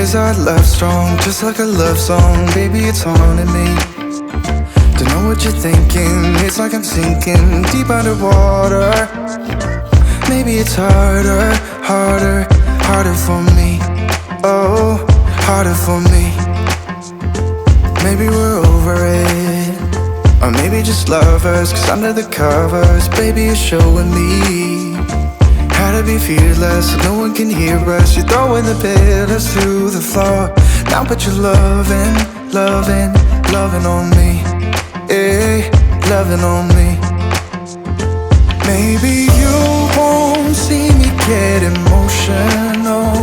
Is our love strong, just like a love song? Baby, it's haunting me. Don't know what you're thinking, it's like I'm sinking deep underwater. Maybe it's harder, harder, harder for me. Oh, harder for me. Maybe we're over it, or maybe just lovers. Cause under the covers, baby, you're showing me how to be fearless so no one can hear us. You're throwing the pillars through the floor. Now put your loving, loving, loving on me. Eh, loving on me. Maybe you won't see me get emotional,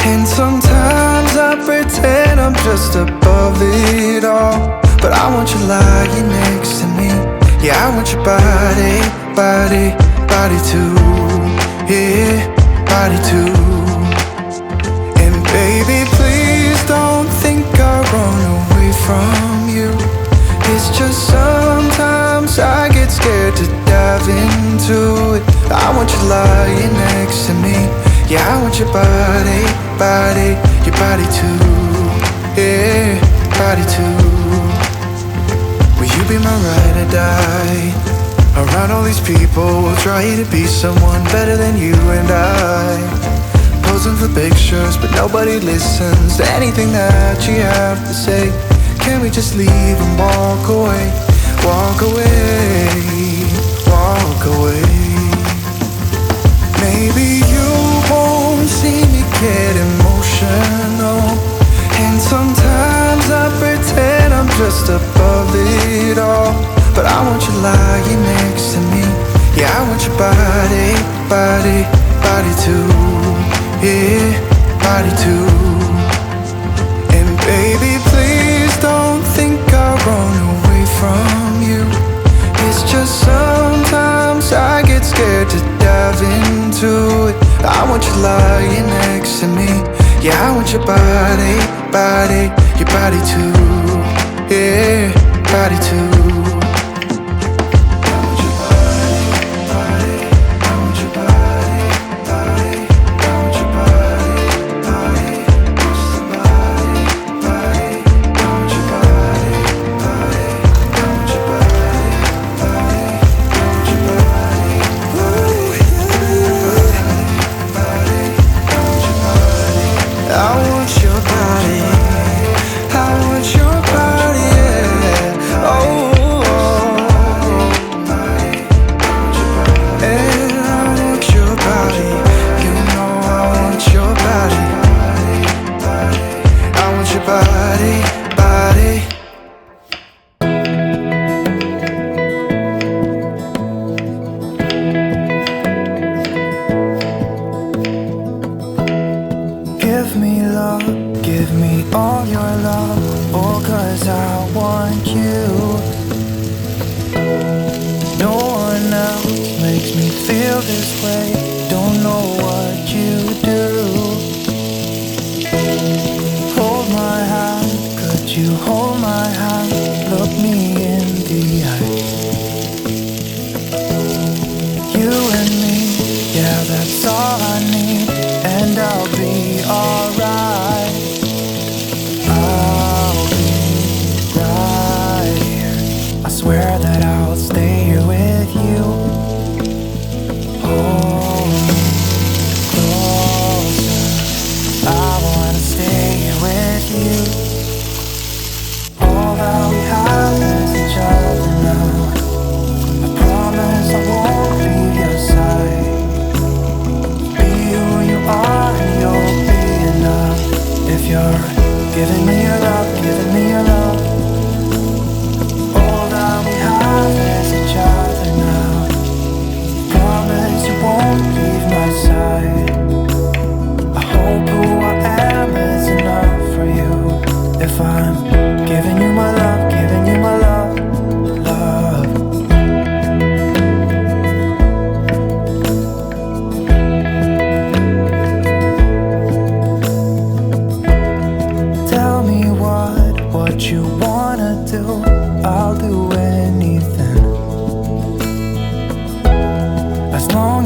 and sometimes I pretend I'm just above it all. But I want you lying next to me. Yeah, I want your body, body, body too. Yeah, body too. And baby, please don't think I'll run away from you. It's just sometimes I get scared to dive into it. I want you lying next to me. Yeah, I want your body, body, your body too. Yeah, body too. Will you be my ride or die? Around all these people, we'll try to be someone better than you and I. Posing for pictures, but nobody listens to anything that you have to say. Can we just leave and walk away? Walk away, walk away. Maybe you won't see me get emotional, and sometimes I pretend I'm just above it all. But I want you lying next to me. Yeah, I want your body, body, body too. Yeah, body too. And baby, please don't think I'll run away from you. It's just sometimes I get scared to dive into it. I want you lying next to me. Yeah, I want your body, body, your body too. Yeah, body too.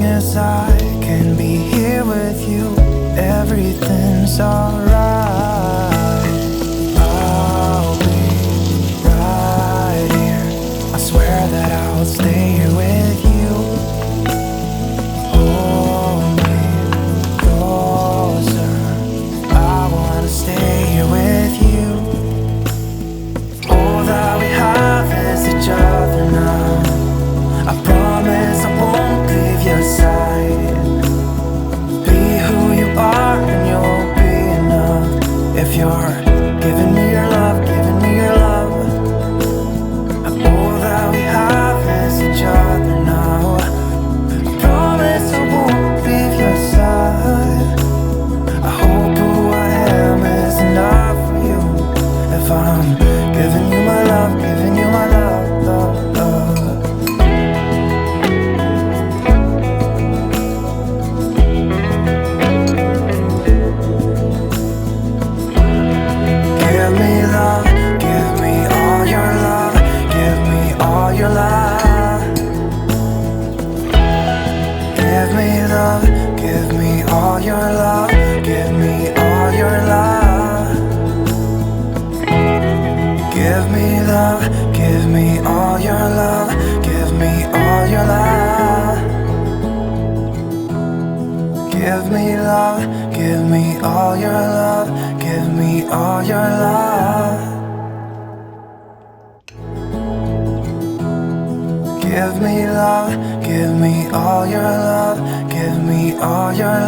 As I can be here with you, everything's alright. stay here with you. Hold me closer, I wanna stay here with you. All that we have is each other now. I promise I won't leave your side. Be who you are and you'll be enough. If you're giving me your love, giving me your love. All that we have is each other now. I promise I won't leave your side. I hope who I am is enough for you. If I'm giving you my love, giving you my love, love, love. Give me love, give me all your love, give me all your love. Give me love, give me all your love, give me all your love. Give me love, give me all your love, give me all your love. Give me love, give me all your love, give me all your love. Give me love, give me all your love, give me all your